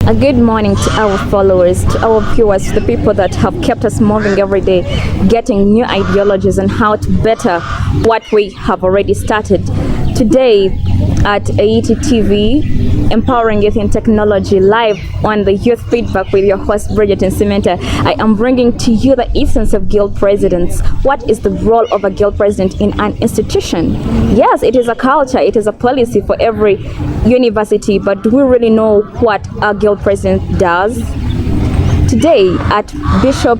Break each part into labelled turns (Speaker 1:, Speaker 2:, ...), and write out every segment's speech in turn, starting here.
Speaker 1: A good morning to our followers, to our viewers, to the people that have kept us moving every day, getting new ideologies on how to better what we have already started. Today at AET TV, empowering youth in technology, live on the youth feedback with your host Bridget and Cementa, I am bringing to you the essence of guild presidents. What is the role of a guild president in an institution? Yes, it is a culture, it is a policy for every university, but do we really know what a guild president does? Today at Bishop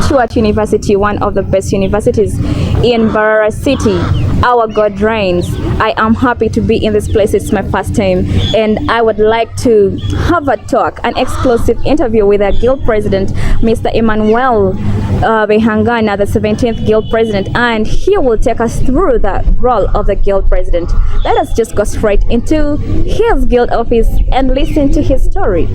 Speaker 1: Stuart University, one of the best universities in Barara City, our God reigns. I am happy to be in this place. It's my first time, and I would like to have a talk, an exclusive interview with our guild president, Mr. Emmanuel Behangana, the 17th guild president, and he will take us through the role of the guild president. Let us just go straight into his guild office and listen to his story.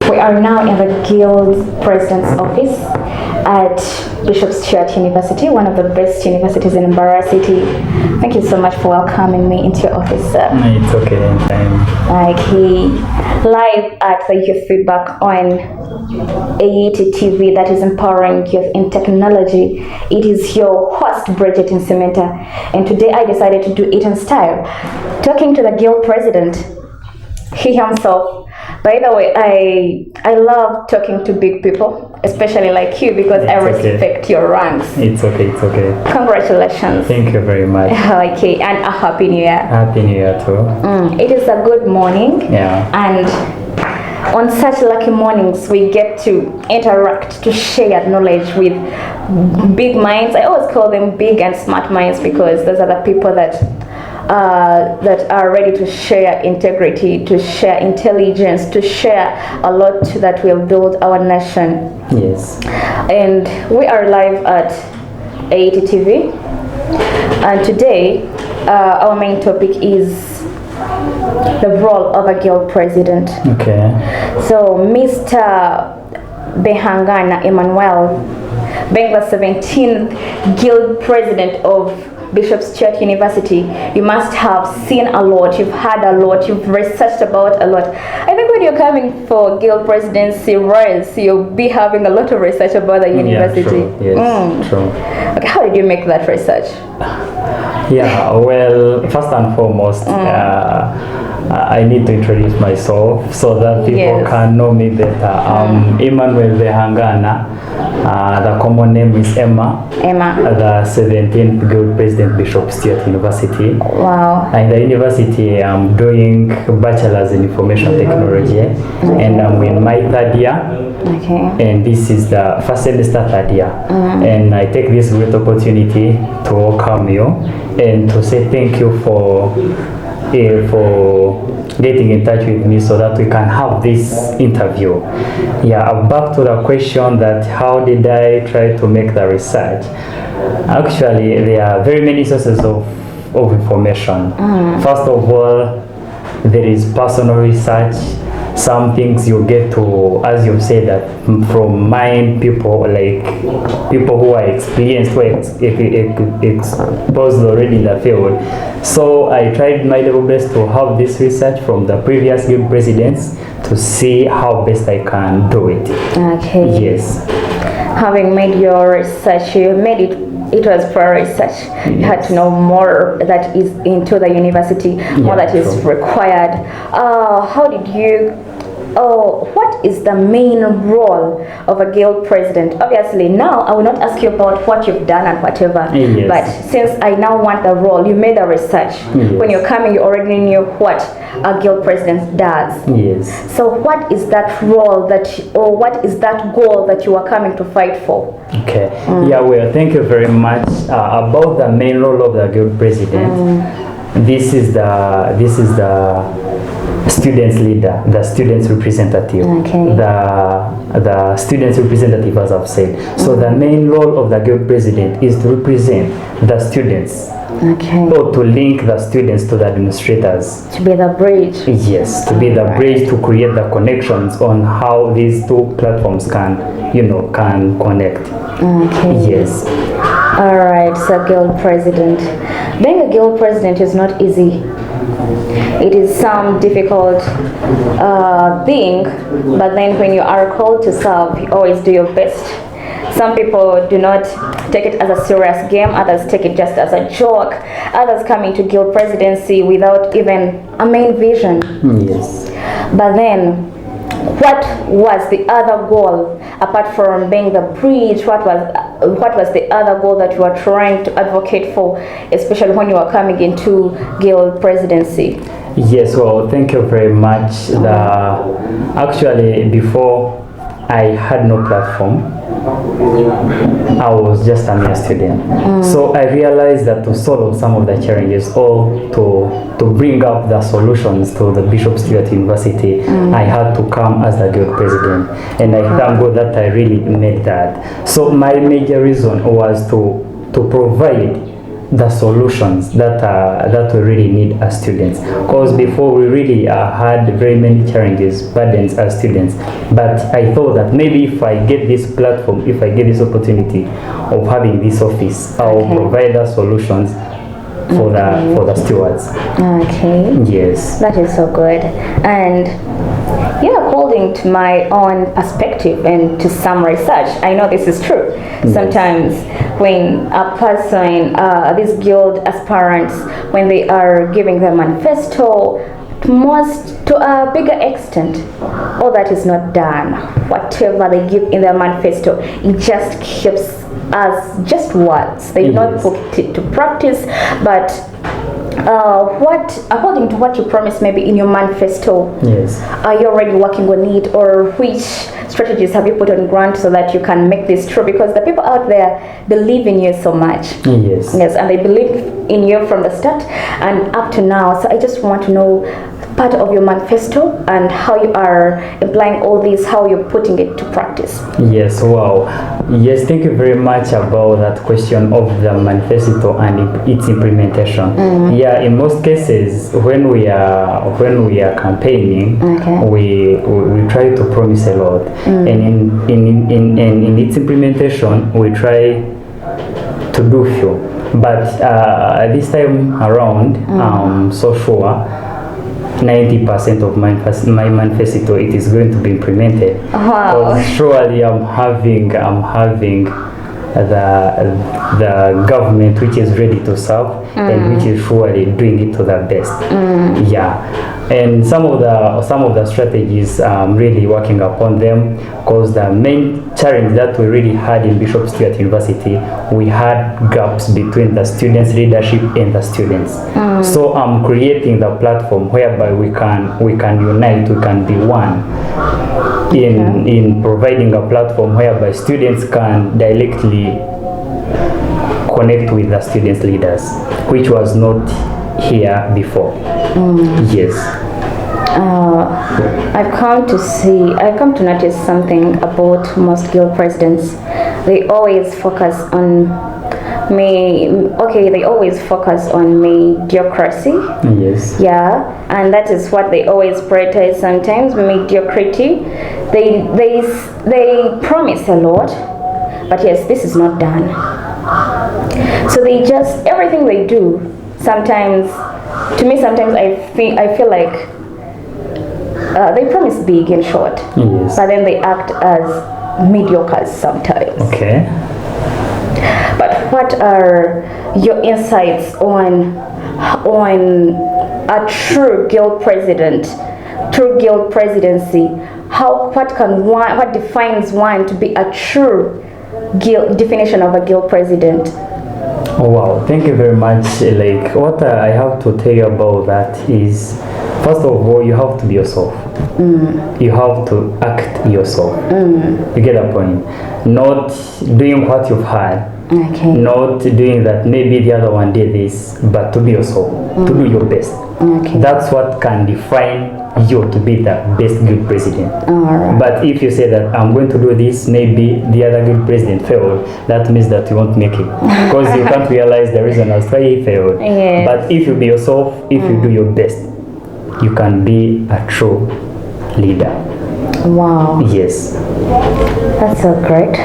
Speaker 1: We are now in the Guild President's office at Bishop Stuart University, one of the best universities in Barara City. Thank you so much for welcoming me into your office, sir.
Speaker 2: It's okay, anytime.
Speaker 1: Live at the Youth Feedback on AET TV, that is empowering youth in technology. It is your host, Bridget and Cementa, and today I decided to do it in style, talking to the Guild President, he himself. By the way, I love talking to big people, especially like you, because I respect your ranks.
Speaker 2: It's okay.
Speaker 1: Congratulations.
Speaker 2: Thank you very much.
Speaker 1: Okay, and a happy new year.
Speaker 2: Happy New Year too.
Speaker 1: It is a good morning.
Speaker 2: Yeah.
Speaker 1: And on such lucky mornings, we get to interact, to share knowledge with big minds. I always call them big and smart minds because those are the people that are ready to share integrity, to share intelligence, to share a lot that will build our nation.
Speaker 2: Yes.
Speaker 1: And we are live at AET TV. And today, our main topic is the role of a guild president.
Speaker 2: Okay. So,
Speaker 1: Mr. Behangana Emmanuel, being the 17th guild president of Bishop Stuart University, you must have seen a lot, you've heard a lot, you've researched about a lot. I think when you're coming for guild presidency roles, you'll be having a lot of research about the university.
Speaker 2: Yeah, true. Yes, true.
Speaker 1: Okay, how did you make that research?
Speaker 2: Yeah, well, first and foremost, I need to introduce myself so that people can know me better. I'm Emmanuel Behangana. The common name is Emma. The 17th Guild President, Bishop Stuart University.
Speaker 1: Wow.
Speaker 2: In the university, I'm doing bachelor's in information technology, and I'm in my third year.
Speaker 1: Okay.
Speaker 2: And this is the first semester, third year. And I take this great opportunity to welcome you and to say thank you for getting in touch with me so that we can have this interview. Yeah, back to the question that how did I try to make the research? Actually, there are very many sources of information. First of all, there is personal research. Some things you get to, as you say, that from mind people, like people who are experienced, who are exposed already in the field. So I tried my level best to have this research from the previous guild presidents to see how best I can do it.
Speaker 1: Okay.
Speaker 2: Yes.
Speaker 1: Having made your research, you made it was for research. Yes. You had to know more that is into the university, more that is required. How did you what is the main role of a guild president? Obviously, now I will not ask you about what you've done and whatever,
Speaker 2: yes.
Speaker 1: But since I now want the role, you made the research. Yes. When you're coming, you already knew what a guild president does.
Speaker 2: Yes.
Speaker 1: So what is that role or what is that goal that you are coming to fight for?
Speaker 2: Okay. Yeah, well, thank you very much. About the main role of the guild president, this is the students leader, the students representative, the students representative, as I've said. So the main role of the guild president is to represent the students, or to link the students to the administrators.
Speaker 1: To be the bridge.
Speaker 2: Yes, to be the bridge, to create the connections on how these two platforms can connect. Yes.
Speaker 1: All right, so guild president. Being a guild president is not easy. It is some difficult thing, but then when you are called to serve, you always do your best. Some people do not take it as a serious game, others take it just as a joke, others come into guild presidency without even a main vision.
Speaker 2: Yes.
Speaker 1: But then, what was the other goal apart from being the bridge? What was the other goal that you were trying to advocate for, especially when you were coming into guild presidency?
Speaker 2: Yes, well, thank you very much. Actually, before, I had no platform. I was just a mere student. So I realized that to solve some of the challenges, or to bring up the solutions to the Bishop Stuart University, I had to come as the guild president. And I thank God that I really made that. So my major reason was to provide the solutions that we really need as students, because before we really had very many challenges, burdens as students. But I thought that maybe if I get this platform, if I get this opportunity of having this office, I'll provide the solutions for the stewards. Yes,
Speaker 1: that is so good. And according to my own perspective and to some research, I know this is true. Sometimes when a person, these guild aspirants, when they are giving their manifesto, to a bigger extent, all that is not done. Whatever they give in their manifesto, it just keeps as just words. They do not put it to practice, but according to what you promised maybe in your manifesto, are you already working on it, or which strategies have you put on ground so that you can make this true? Because the people out there believe in you so much.
Speaker 2: Yes,
Speaker 1: and they believe in you from the start and up to now. So I just want to know part of your manifesto and how you are applying all this, how you're putting it to practice.
Speaker 2: Yes, wow. Yes, thank you very much about that question of the manifesto and its implementation. Yeah, in most cases, when we are campaigning, we try to promise a lot, and in its implementation, we try to do few. But this time around, so sure, 90% of my manifesto, it is going to be implemented.
Speaker 1: Wow.
Speaker 2: Surely I'm having the government which is ready to serve and which is surely doing it to the best. And some of the strategies, really working upon them, because the main challenge that we really had in Bishop Stuart University, we had gaps between the students' leadership and the students. So I'm creating the platform whereby we can unite, we can be one in providing a platform whereby students can directly connect with the students' leaders, which was not here before. Yes.
Speaker 1: I've come to notice something about most guild presidents. They always focus on mediocrity.
Speaker 2: Yes.
Speaker 1: And that is what they always prioritize sometimes, mediocrity. They promise a lot, but yes, this is not done. So they just, everything they do, sometimes I feel like they promise big and short, but then they act as mediocre sometimes.
Speaker 2: Okay.
Speaker 1: But what are your insights on a true guild president, true guild presidency? What defines one to be a true definition of a guild president?
Speaker 2: Oh, wow, thank you very much. Like, what I have to tell you about that is, first of all, you have to be yourself. You have to act yourself. You get a point? Not doing what you've had. Not doing that maybe the other one did this, but to be yourself, to do your best. That's what can define you to be the best good president.
Speaker 1: Alright.
Speaker 2: But if you say that I'm going to do this, maybe the other good president failed, that means that you won't make it. Because you can't realize the reason as why he failed.
Speaker 1: Yes.
Speaker 2: But if you be yourself, if you do your best, you can be a true leader.
Speaker 1: Wow.
Speaker 2: Yes.
Speaker 1: That's so great.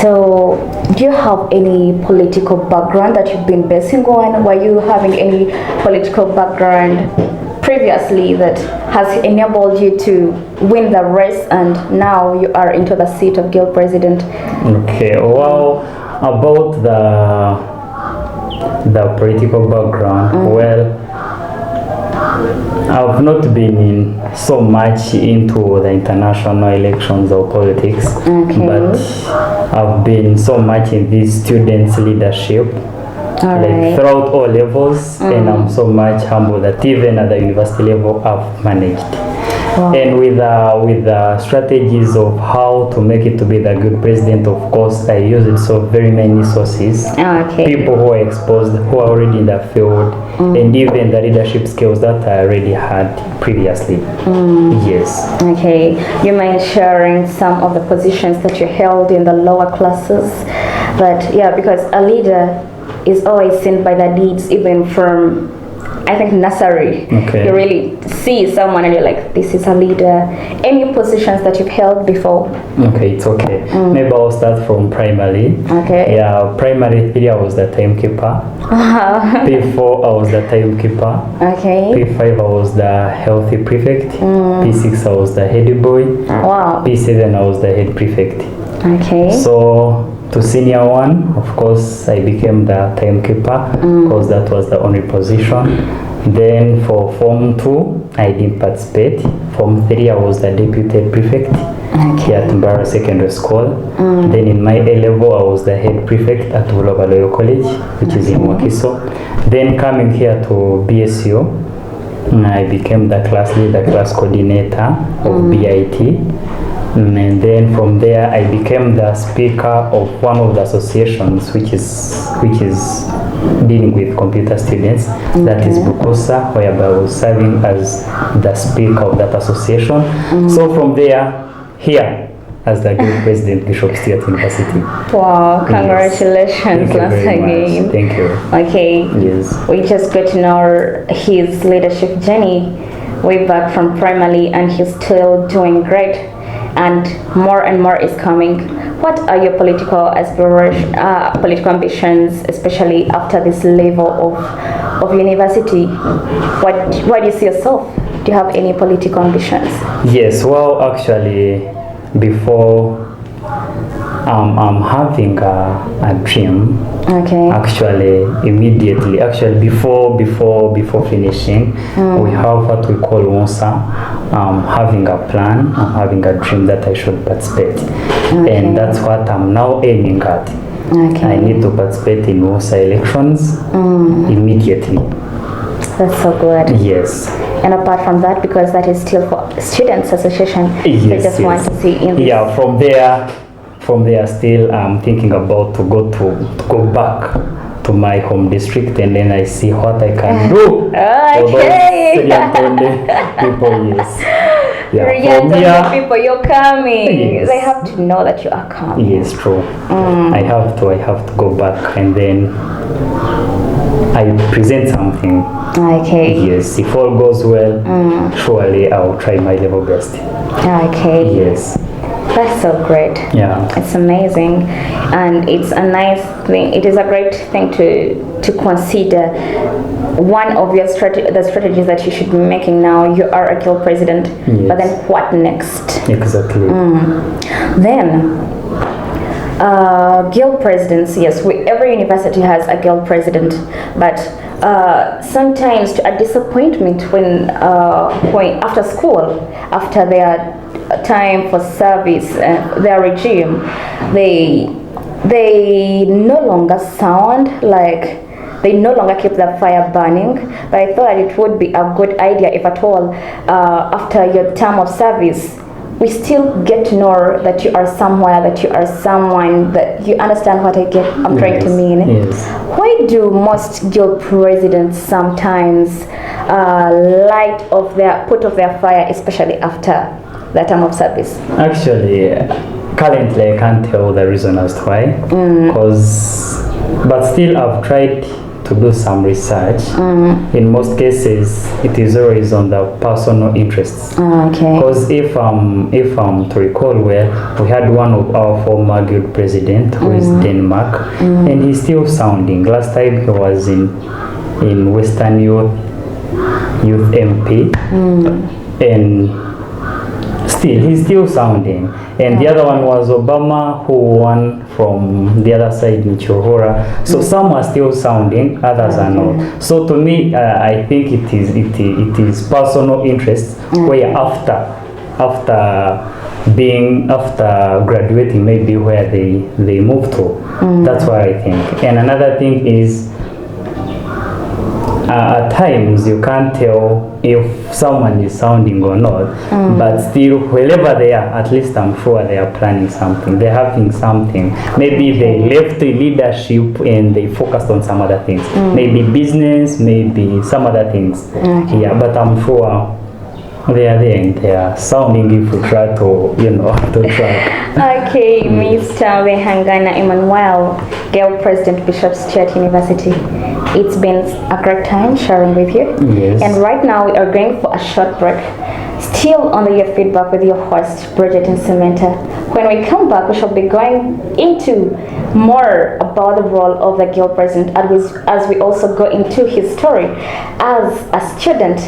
Speaker 1: So, do you have any political background that you've been basing on? Were you having any political background previously that has enabled you to win the race and now you are into the seat of guild president?
Speaker 2: Okay, well, about the political background, well, I've not been in so much into the international elections or politics, but I've been so much in this students' leadership. Like throughout all levels, and I'm so much humble that even at the university level I've managed. Wow. And with the strategies of how to make it to be the good president, of course, I used so very many sources. People who are exposed, who are already in the field, and even the leadership skills that I already had previously. Yes.
Speaker 1: Okay. You mind sharing some of the positions that you held in the lower classes? But yeah, because a leader is always seen by the deeds, even from, I think, nursery. You really see someone and you're like, this is a leader. Any positions that you've held before?
Speaker 2: Okay, it's okay. Maybe I'll start from primary.
Speaker 1: Okay.
Speaker 2: Yeah, primary 3 I was the timekeeper. P4 I was the timekeeper.
Speaker 1: Okay.
Speaker 2: P5 I was the healthy prefect. P6 I was the head boy.
Speaker 1: Wow.
Speaker 2: P7 I was the head prefect.
Speaker 1: Okay.
Speaker 2: So to senior 1, of course, I became the timekeeper because that was the only position. Then for Form 2, I didn't participate. Form 3, I was the deputy prefect here at Mbara Secondary School. Then in my A level, I was the head prefect at Bulobaloyo College, which is in Wakiso. Then coming here to BSU, I became the class leader, class coordinator of BIT. And then from there I became the speaker of one of the associations which is dealing with computer students, that is Bukosa, whereby I was serving as the speaker of that association. So from there, here as the guild president, Bishop Stuart University.
Speaker 1: Wow, congratulations once again.
Speaker 2: Thank you.
Speaker 1: Okay.
Speaker 2: Yes.
Speaker 1: We just got to know his leadership journey way back from primary, and he's still doing great. And more is coming. What are your political aspirations, political ambitions, especially after this level of university? Why do you see yourself? Do you have any political ambitions? Yes,
Speaker 2: well, actually, before I'm having a dream.
Speaker 1: Okay.
Speaker 2: Actually, immediately, before finishing, we have what we call WONSA. Having a plan, I'm having a dream that I should participate, and that's what I'm now aiming at. I need to participate in WONSA elections immediately.
Speaker 1: That's so good.
Speaker 2: Yes.
Speaker 1: And apart from that, because that is still for students association,
Speaker 2: yes,
Speaker 1: I just want to see in this.
Speaker 2: Yeah, from there still I'm thinking about to go back to my home district, and then I see what I can do for those people. Yes. Yeah.
Speaker 1: People, you're coming.
Speaker 2: Yes.
Speaker 1: They have to know that you are coming.
Speaker 2: Yes, true. I have to go back, and then I present something.
Speaker 1: Okay.
Speaker 2: Yes, if all goes well, surely I'll try my level best.
Speaker 1: Okay.
Speaker 2: Yes.
Speaker 1: That's so great.
Speaker 2: Yeah.
Speaker 1: It's amazing, and it's a nice thing. It is a great thing to consider. One of your the strategies that you should be making now. You are a guild president, but then what next?
Speaker 2: Exactly.
Speaker 1: Then. Guild presidents, yes, every university has a guild president, but sometimes to a disappointment when after school, after their time for service, their regime, they no longer sound like, they no longer keep the fire burning. But I thought it would be a good idea, if at all, after your term of service, we still get to know that you are somewhere, that you are someone, that you understand what I'm trying to mean.
Speaker 2: Yes.
Speaker 1: Why do most guild presidents sometimes light of their put off their fire, especially after the term of service?
Speaker 2: Actually, currently I can't tell the reason as to why, but still I've tried to do some research. In most cases, it is always on the personal interests.
Speaker 1: Okay.
Speaker 2: Because if I'm to recall well, we had one of our former guild president who is Denmark, and he's still sounding. Last time he was in Western Youth MP, and he's still sounding. And the other one was Obama, who won from the other side in Chohora. So some are still sounding, others are not. So to me, I think it is personal interests where after graduating, maybe where they move to. That's what I think. And another thing is, at times you can't tell if someone is sounding or not, but still wherever they are, at least I'm sure they are planning something, they're having something. Maybe they left the leadership and they focused on some other things, maybe business, maybe some other things. But I'm sure they are there and they are sounding if we try to track.
Speaker 1: Okay, Mr. Behangana Emmanuel, Girl President, Bishop Stuart University. It's been a great time sharing with you.
Speaker 2: Yes.
Speaker 1: And right now we are going for a short break. Still under your feedback with your host, Bridget and Samantha. When we come back, we shall be going into more about the role of the Girl President as we also go into his story as a student.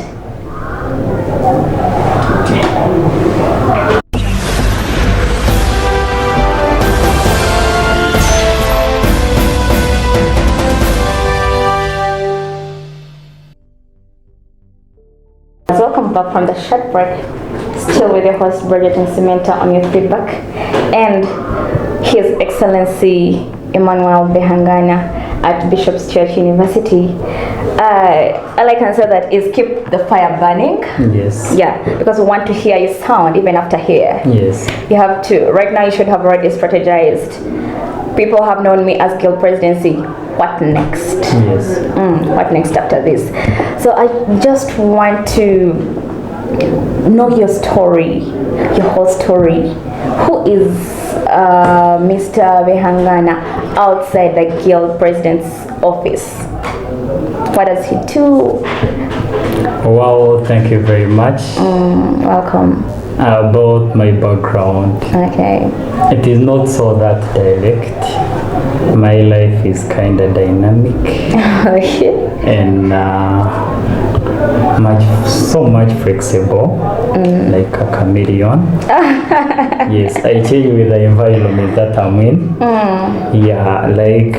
Speaker 1: Welcome back from the short break. Still with your host Bridget and Samantha on your feedback, and His Excellency Emmanuel Behangana at Bishop Stuart University. All I can say that is keep the fire burning.
Speaker 2: Yes.
Speaker 1: Yeah, because we want to hear you sound even after here.
Speaker 2: Yes.
Speaker 1: You have to. Right now, you should have already strategized. People have known me as Guild Presidency. What next?
Speaker 2: Yes.
Speaker 1: What next after this? So I just want to know your story, your whole story. Who is Mr. Behangana outside the Guild President's office? What does he do?
Speaker 2: Well, thank you very much.
Speaker 1: Welcome.
Speaker 2: About my background.
Speaker 1: Okay.
Speaker 2: It is not so that direct. My life is kind of dynamic. And so much flexible, like a chameleon. Yes, I change with the environment that I'm in. Yeah, like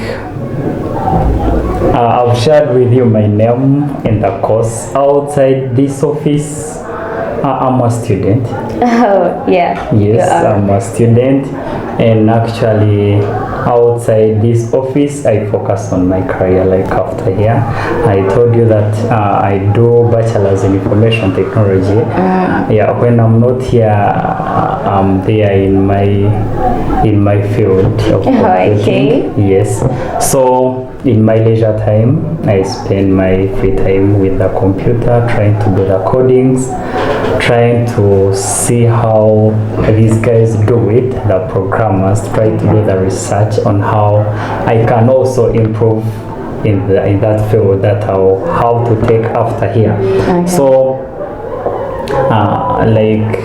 Speaker 2: I've shared with you my name and the course. Outside this office, I'm a student.
Speaker 1: Oh, yeah.
Speaker 2: Yes, I'm a student, and actually outside this office I focus on my career. Like after here, I told you that I do bachelor's in information technology. Yeah, when I'm not here, I'm there in my field of computing.
Speaker 1: Okay.
Speaker 2: Yes, so in my leisure time I spend my free time with the computer, trying to do the codings, trying to see how these guys do it, the programmers, try to do the research on how I can also improve in that field, that how to take after here.
Speaker 1: Okay.
Speaker 2: So like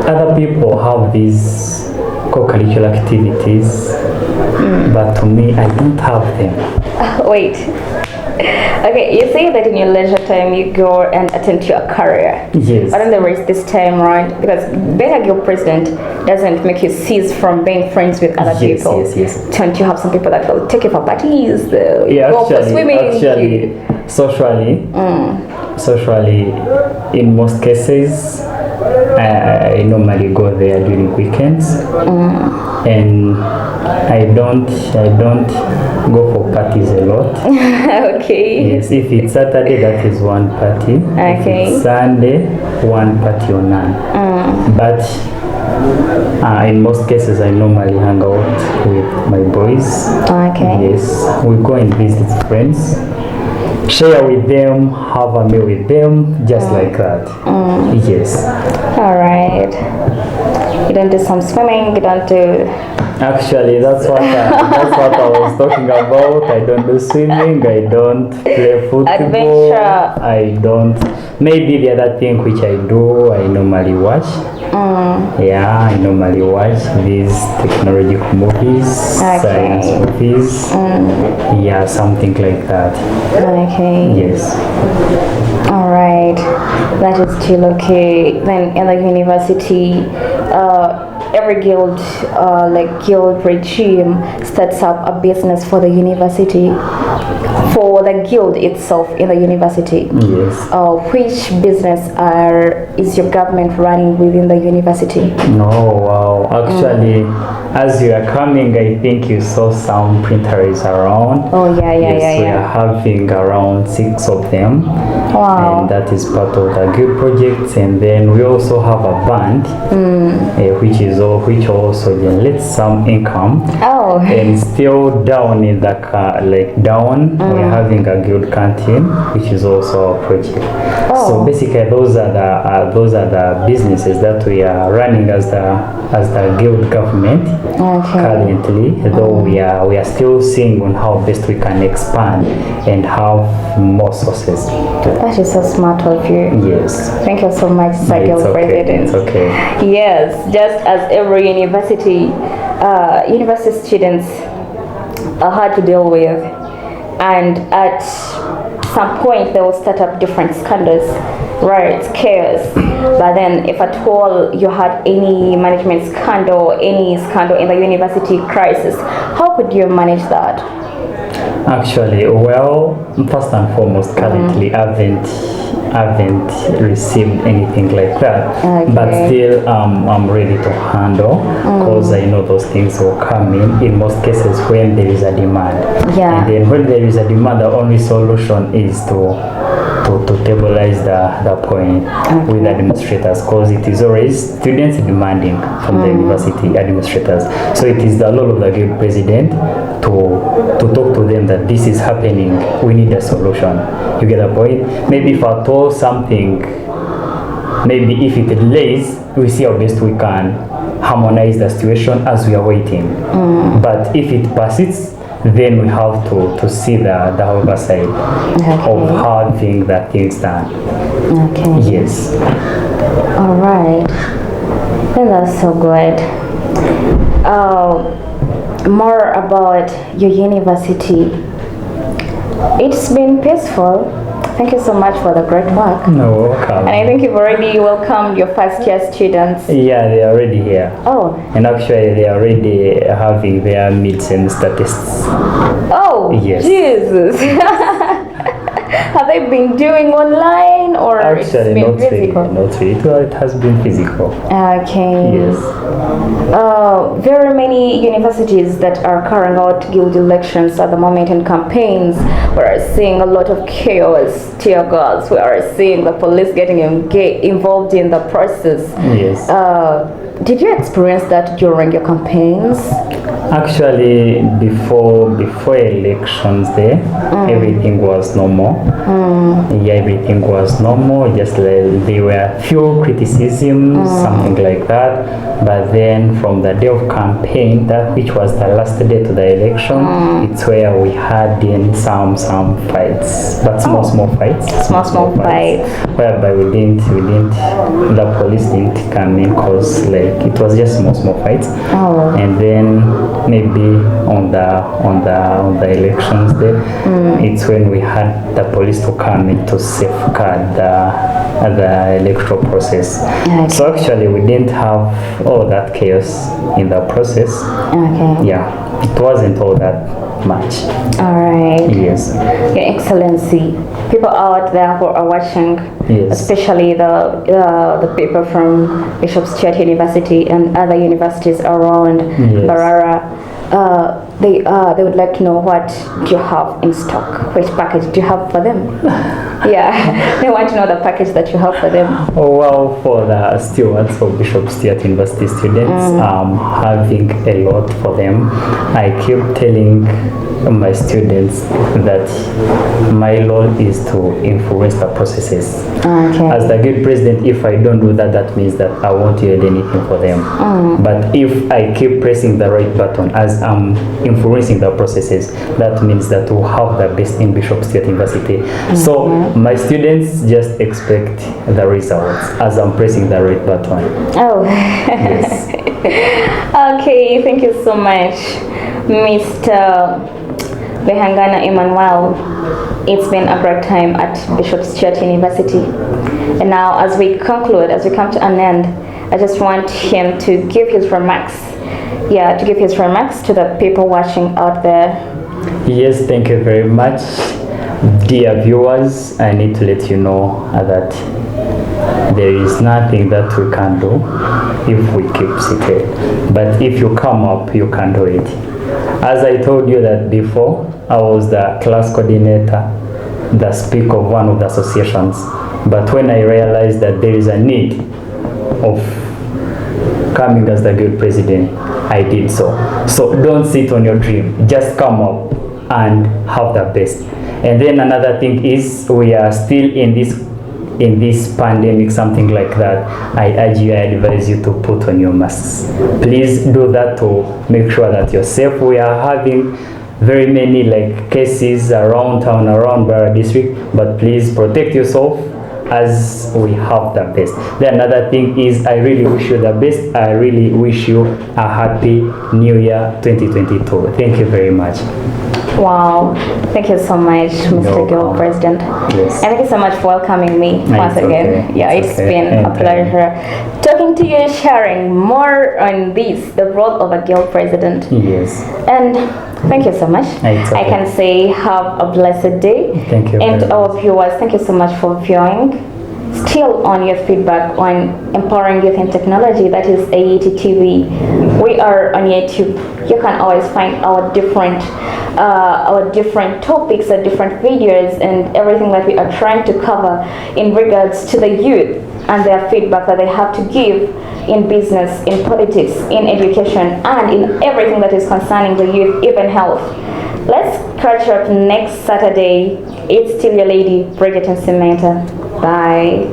Speaker 2: other people have these co-curricular activities, but to me I don't have them.
Speaker 1: Wait. Okay, you say that in your leisure time you go and attend to your career.
Speaker 2: Yes.
Speaker 1: But then there is this time, right? Because being a guild president doesn't make you cease from being friends with other people.
Speaker 2: Yes.
Speaker 1: Don't you have some people that will take you for parties,
Speaker 2: yeah,
Speaker 1: go for swimming?
Speaker 2: Actually, socially, in most cases, I normally go there during weekends, and I don't go for parties a lot.
Speaker 1: Okay.
Speaker 2: Yes, if it's Saturday, that is one party.
Speaker 1: Okay.
Speaker 2: If it's Sunday, one party or none. But in most cases, I normally hang out with my boys.
Speaker 1: Okay.
Speaker 2: Yes, we go and visit friends, share with them, have a meal with them, just like that. Yes.
Speaker 1: All right. You don't do some swimming. You don't do.
Speaker 2: Actually, that's what I was talking about. I don't do swimming. I don't play football.
Speaker 1: Adventure.
Speaker 2: I don't. Maybe the other thing which I do, I normally watch. Yeah, I normally watch these technological movies, science movies. Yeah, something like that.
Speaker 1: Okay.
Speaker 2: Yes.
Speaker 1: All right. That is still okay. Then in the university, every guild, like guild regime, sets up a business for the university, for the guild itself in the university.
Speaker 2: Yes.
Speaker 1: Which business is your government running within the university?
Speaker 2: Oh wow! Actually, as you are coming, I think you saw some printers around.
Speaker 1: Oh yeah.
Speaker 2: We are having around 6 of them.
Speaker 1: Wow.
Speaker 2: And that is part of the guild projects. And then we also have a band, which also generates some income.
Speaker 1: Oh.
Speaker 2: And still down in the we're having a guild canteen, which is also a project.
Speaker 1: Oh.
Speaker 2: So basically, those are the businesses that we are running as the guild government currently. Though we are still seeing on how best we can expand and have more sources.
Speaker 1: That is so smart of you.
Speaker 2: Yes.
Speaker 1: Thank you so much, Sir
Speaker 2: It's okay.
Speaker 1: President.
Speaker 2: It's okay.
Speaker 1: Yes, just as every university students are hard to deal with, and at some point they will start up different scandals, right? It's chaos. But then, if at all you had any management scandal, any scandal in the university crisis, how could you manage that?
Speaker 2: Actually, well, first and foremost, currently I haven't received anything like that.
Speaker 1: Okay.
Speaker 2: But still, I'm ready to handle, because I know those things will come in most cases when there is a demand.
Speaker 1: Yeah.
Speaker 2: And then when there is a demand, the only solution is to stabilize the point with administrators, because it is always students demanding from the university administrators. So it is the role of the guild president to talk to them that this is happening, we need a solution. You get the point? Maybe if I told something, maybe if it delays, we see how best we can harmonize the situation as we are waiting. But if it persists, then we have to see the other side of having the things done.
Speaker 1: Okay.
Speaker 2: Yes.
Speaker 1: All right. Then that's so good. More about your university. It's been peaceful. Thank you so much for the great work.
Speaker 2: No, welcome.
Speaker 1: And I think you've already welcomed your first year students.
Speaker 2: Yeah, they are already here.
Speaker 1: Oh.
Speaker 2: And actually, they are already having their mid-semester tests.
Speaker 1: Oh,
Speaker 2: yes.
Speaker 1: Jesus. Have they been doing online or
Speaker 2: Actually,
Speaker 1: it's been physical?
Speaker 2: Not really. It has been physical.
Speaker 1: Okay.
Speaker 2: Yes.
Speaker 1: Very many universities that are carrying out guild elections at the moment and campaigns, we are seeing a lot of chaos, tear gas. We are seeing the police getting involved in the process.
Speaker 2: Yes.
Speaker 1: Did you experience that during your campaigns?
Speaker 2: Actually, before elections day, everything was normal. Yeah, everything was normal. Just like there were few criticisms, something like that. But then from the day of campaign, that which was the last day to the election, it's where we had in some fights, but small fights.
Speaker 1: Small fights.
Speaker 2: Whereby the police didn't come in, cause like it was just small fights.
Speaker 1: Oh.
Speaker 2: And then maybe on the elections day, it's when we had the police to come in to safeguard the electoral process.
Speaker 1: Okay.
Speaker 2: So actually we didn't have all that chaos in the process.
Speaker 1: Okay.
Speaker 2: Yeah, it wasn't all that much.
Speaker 1: All right.
Speaker 2: Yes.
Speaker 1: Your Excellency, people out there who are watching,
Speaker 2: Yes.
Speaker 1: especially the people from Bishop Stuart University and other universities around
Speaker 2: Yes.
Speaker 1: Barara, they would like to know what do you have in stock, which package do you have for them? Yeah, they want to know the package that you have for them.
Speaker 2: Oh, well, for the stewards for Bishop Stuart University students, having a lot for them. I keep telling my students that my role is to influence the processes.
Speaker 1: Okay.
Speaker 2: As the guild president, if I don't do that, that means that I won't yield anything for them. But if I keep pressing the right button as I'm influencing the processes, that means that we'll have the best in Bishop Stuart University. So my students just expect the results as I'm pressing the right button.
Speaker 1: Oh.
Speaker 2: Yes.
Speaker 1: Okay, thank you so much, Mr. Behangana Emmanuel. It's been a great time at Bishop Stuart University. And now as we conclude, as we come to an end, I just want him to give his remarks. Yeah, to give his remarks to the people watching out there.
Speaker 2: Yes, thank you very much. Dear viewers, I need to let you know that there is nothing that we can do if we keep secret. But if you come up, you can do it. As I told you that before, I was the class coordinator, the speaker of one of the associations. But when I realized that there is a need of coming as the guild president, I did so. So don't sit on your dream, just come up and have the best. And then another thing is, we are still in this pandemic, something like that. I urge you, I advise you to put on your masks. Please do that to make sure that you're safe. We are having very many cases around town, around Barra district, but please protect yourself as we have the best. Then another thing is, I really wish you the best. I really wish you a happy New Year 2022. Thank you very much.
Speaker 1: Wow, thank you so much, Mr. Guild President.
Speaker 2: Yes.
Speaker 1: And thank you so much for welcoming me once again.
Speaker 2: Okay.
Speaker 1: Yeah, it's been a pleasure talking to you, sharing more on this, the role of a Guild President.
Speaker 2: Yes.
Speaker 1: And thank you so much.
Speaker 2: It's okay.
Speaker 1: I can say have a blessed day.
Speaker 2: Thank you.
Speaker 1: And to our viewers, thank you so much for viewing. Still on your feedback on Empowering Youth in Technology, that is AET TV. We are on YouTube. You can always find our different topics, our different videos, and everything that we are trying to cover in regards to the youth and their feedback that they have to give in business, in politics, in education, and in everything that is concerning the youth, even health. Let's catch up next Saturday. It's still your lady, Bridget and Samantha. Bye.